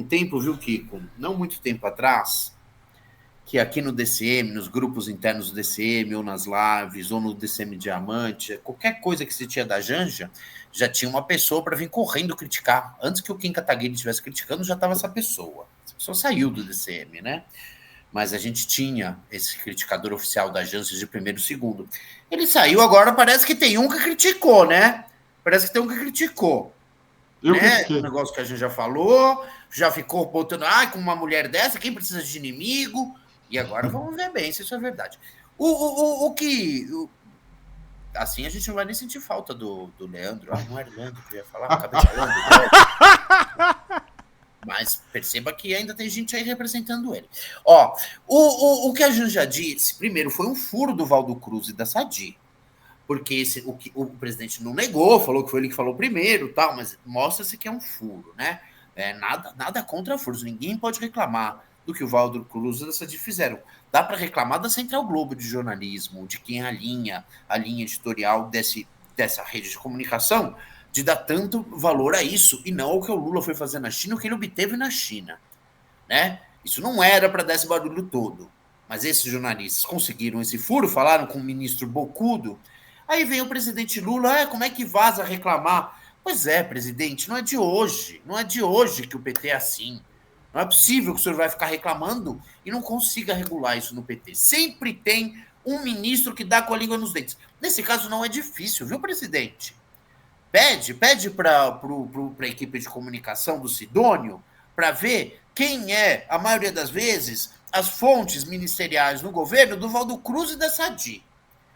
tempo, viu, Kiko? Não muito tempo atrás, que aqui no DCM, nos grupos internos do DCM, ou nas lives, ou no DCM Diamante, qualquer coisa que se tinha da Janja, já tinha uma pessoa para vir correndo criticar. Antes que o Kim Kataguiri estivesse criticando, já estava essa pessoa. Essa pessoa saiu do DCM, né? Mas a gente tinha esse criticador oficial da Janja de primeiro e segundo. Ele saiu, agora parece que tem um que criticou, né? Parece que tem um que criticou. Né? O negócio que a gente já falou, já ficou botando, com uma mulher dessa, quem precisa de inimigo? E agora vamos ver bem se isso é verdade. Assim a gente não vai nem sentir falta do Leandro. Não era o Leandro que eu ia falar, acabei falando. Mas perceba que ainda tem gente aí representando ele. O que a Janja disse, primeiro, foi um furo do Valdo Cruz e da Sadi. Porque o presidente não negou, falou que foi ele que falou primeiro, tal, mas mostra-se que é um furo, né? Nada contra furos, ninguém pode reclamar do que o Valdo Cruz e a Sadi fizeram. Dá para reclamar da Central Globo de jornalismo, de quem alinha a linha editorial dessa rede de comunicação, de dar tanto valor a isso, e não ao que o Lula foi fazer na China, o que ele obteve na China, né? Isso não era para dar esse barulho todo, mas esses jornalistas conseguiram esse furo, falaram com o ministro Bocudo. Aí vem o presidente Lula, como é que vaza reclamar? Pois é, presidente, não é de hoje que o PT é assim. Não é possível que o senhor vai ficar reclamando e não consiga regular isso no PT. Sempre tem um ministro que dá com a língua nos dentes. Nesse caso não é difícil, viu, presidente? Pede para a equipe de comunicação do Sidônio para ver quem é, a maioria das vezes, as fontes ministeriais no governo do Valdo Cruz e da Sadi.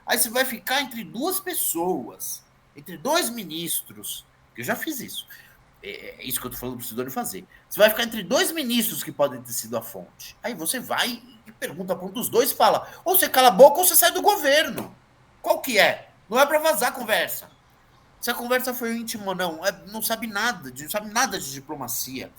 Aí você vai ficar entre duas pessoas, entre dois ministros, que eu já fiz isso. É isso que eu estou falando para o Sidônio fazer. Você vai ficar entre dois ministros que podem ter sido a fonte. Aí você vai e pergunta para um dos dois e fala, ou você cala a boca ou você sai do governo. Qual que é? Não é para vazar a conversa. Se a conversa foi íntima ou não, não sabe nada de diplomacia.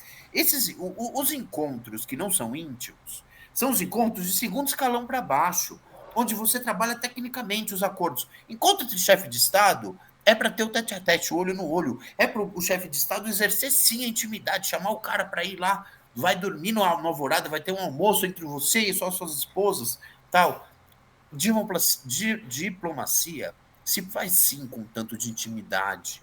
Os encontros que não são íntimos são os encontros de segundo escalão para baixo, onde você trabalha tecnicamente os acordos. Encontro entre chefe de Estado é para ter o tete-a-tete, olho no olho. É para o chefe de Estado exercer sim a intimidade, chamar o cara para ir lá, vai dormir na alvorada, vai ter um almoço entre você e suas esposas, tal. Diplomacia se faz sim com tanto de intimidade,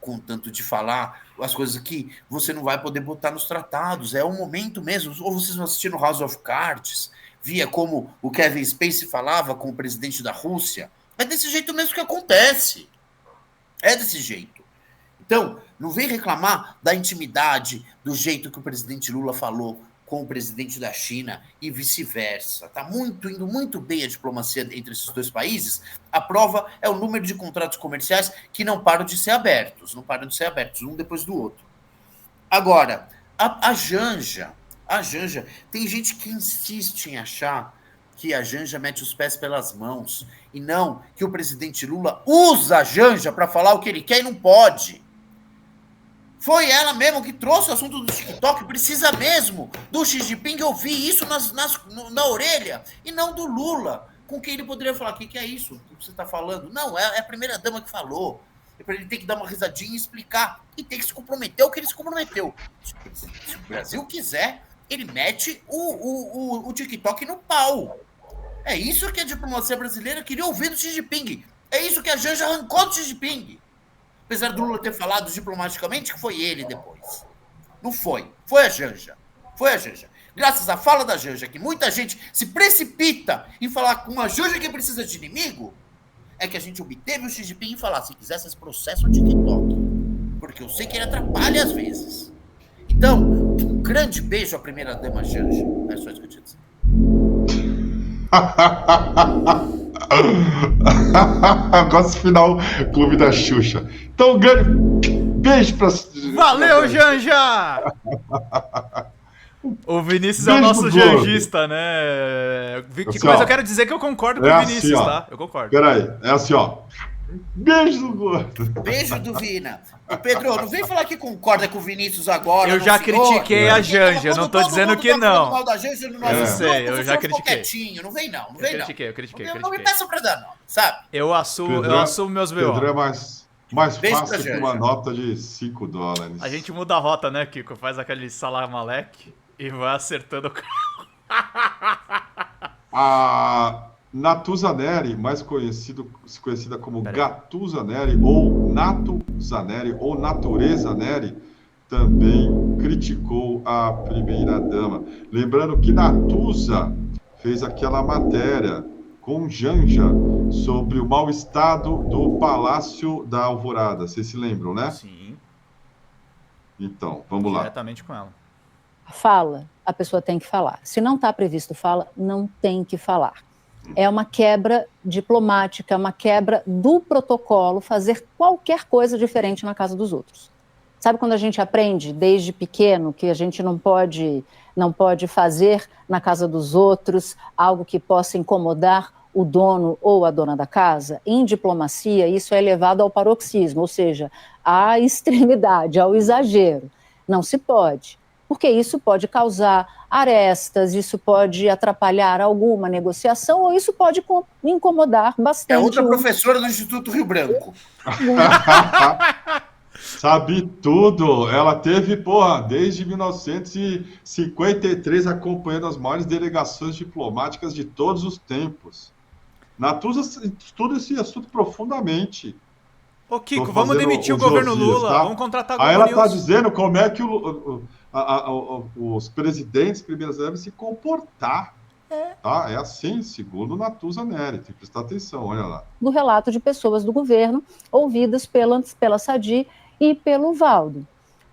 com tanto de falar as coisas que você não vai poder botar nos tratados. É um momento mesmo. Ou vocês vão assistir no House of Cards, via como o Kevin Spacey falava com o presidente da Rússia. É desse jeito mesmo que acontece. É desse jeito. Então, não vem reclamar da intimidade, do jeito que o presidente Lula falou com o presidente da China e vice-versa. Está indo muito bem a diplomacia entre esses dois países. A prova é o número de contratos comerciais que não param de ser abertos, um depois do outro. Agora, a Janja, tem gente que insiste em achar que a Janja mete os pés pelas mãos e não que o presidente Lula usa a Janja para falar o que ele quer e não pode. Foi ela mesmo que trouxe o assunto do TikTok, precisa mesmo do Xi Jinping ouvir isso na orelha, e não do Lula, com quem ele poderia falar, o que é isso que você está falando? Não, é a primeira-dama que falou, ele tem que dar uma risadinha e explicar, e tem que se comprometer o que ele se comprometeu. Se o Brasil quiser, ele mete o TikTok no pau. É isso que a diplomacia brasileira queria ouvir do Xi Jinping, é isso que a Janja arrancou do Xi Jinping. Apesar do Lula ter falado diplomaticamente que foi ele depois. Não foi. Foi a Janja. Graças à fala da Janja, que muita gente se precipita em falar com uma Janja que precisa de inimigo, é que a gente obteve o Xi Jinping em falar, se quiser, vocês processam o TikTok. Porque eu sei que ele atrapalha às vezes. Então, um grande beijo à primeira-dama Janja. É só isso que eu tinha dizer. Gosto final, Clube da Xuxa. Então, grande beijo pra... Valeu, Janja! O Vinícius é o nosso janjista, né? Mas assim, eu quero dizer que eu concordo com o Vinícius, assim, tá? Eu concordo. Peraí, é assim, ó. Beijo do gordo. Beijo do Vina. Pedro, não vem falar que concorda com o Vinícius agora. Eu já critiquei a Janja, eu não tô dizendo que não. Eu sei, eu já critiquei. Quietinho, não vem não. Eu critiquei. Não me peça pra dar não, sabe? Eu assumo meus B.O. Pedro é mais... Mais Beijo pra fácil que Janja. uma nota de $5. A gente muda a rota, né, Kiko? Faz aquele Salam Alek e vai acertando o carro. A Natuza Neri, mais conhecida como Gatuza Neri, ou Natuza Neri, ou Natureza Neri, também criticou a primeira-dama. Lembrando que Natuza fez aquela matéria com Janja sobre o mau estado do Palácio da Alvorada. Vocês se lembram, né? Sim. Então, vamos lá. Diretamente com ela. Fala, a pessoa tem que falar. Se não está previsto fala, não tem que falar. É uma quebra diplomática, uma quebra do protocolo fazer qualquer coisa diferente na casa dos outros. Sabe quando a gente aprende desde pequeno que a gente não pode fazer na casa dos outros algo que possa incomodar o dono ou a dona da casa? Em diplomacia, isso é levado ao paroxismo, ou seja, à extremidade, ao exagero. Não se pode, porque isso pode causar arestas, isso pode atrapalhar alguma negociação, ou isso pode incomodar bastante. É outra professora do Instituto Rio Branco. Sabe tudo. Ela teve, desde 1953 acompanhando as maiores delegações diplomáticas de todos os tempos. Natuza estuda esse assunto profundamente. Ô, Kiko, vamos demitir o governo Lula, tá? Vamos contratar o Aí governo ela está dizendo como é que os presidentes, primeiras devem se comportar. Tá? É assim, segundo Natuza Neri. Tem que prestar atenção, olha lá. Do relato de pessoas do governo ouvidas pela Sadi e pelo Valdo.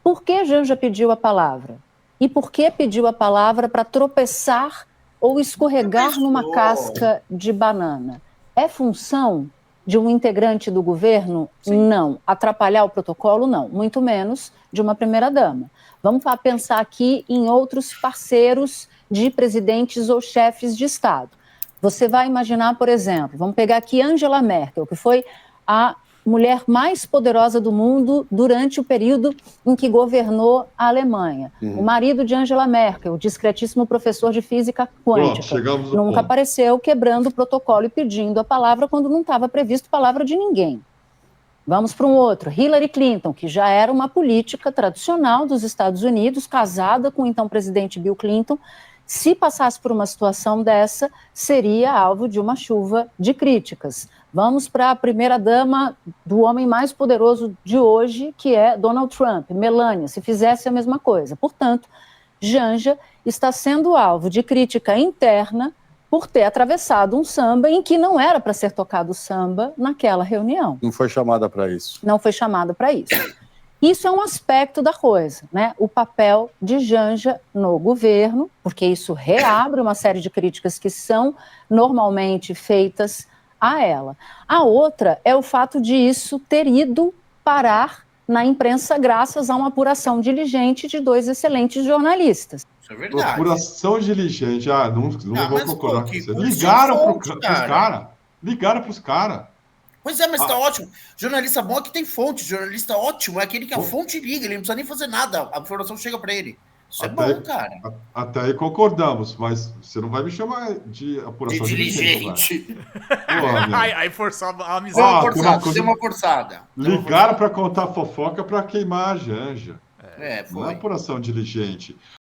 Por que Janja pediu a palavra? E por que pediu a palavra para tropeçar ou escorregar numa casca de banana? É função de um integrante do governo? Sim. Não. Atrapalhar o protocolo? Não. Muito menos de uma primeira-dama. Vamos pensar aqui em outros parceiros de presidentes ou chefes de Estado. Você vai imaginar, por exemplo, vamos pegar aqui Angela Merkel, que foi a mulher mais poderosa do mundo durante o período em que governou a Alemanha. O marido de Angela Merkel, o discretíssimo professor de física quântica, nunca apareceu quebrando o protocolo e pedindo a palavra quando não estava previsto palavra de ninguém. Vamos para um outro, Hillary Clinton, que já era uma política tradicional dos Estados Unidos, casada com o então presidente Bill Clinton. Se passasse por uma situação dessa, seria alvo de uma chuva de críticas. Vamos para a primeira-dama do homem mais poderoso de hoje, que é Donald Trump, Melania, se fizesse a mesma coisa. Portanto, Janja está sendo alvo de crítica interna por ter atravessado um samba em que não era para ser tocado samba naquela reunião. Não foi chamada para isso. Não foi chamada para isso. Isso é um aspecto da coisa, né? O papel de Janja no governo, porque isso reabre uma série de críticas que são normalmente feitas a ela. A outra é o fato de isso ter ido parar na imprensa graças a uma apuração diligente de dois excelentes jornalistas. Isso é verdade. Apuração diligente. Não vou concordar com você. Ligaram para os caras. Ligaram para os caras. Pois é, mas tá ótimo. Jornalista bom é que tem fonte. Jornalista ótimo é aquele que a fonte liga. Ele não precisa nem fazer nada. A informação chega para ele. Isso é bom, cara. Até aí concordamos, mas você não vai me chamar de apuração diligente. Aí forçou a amizade. Deu uma forçada. Ligaram para contar fofoca para queimar a Janja. Foi. Não é apuração diligente.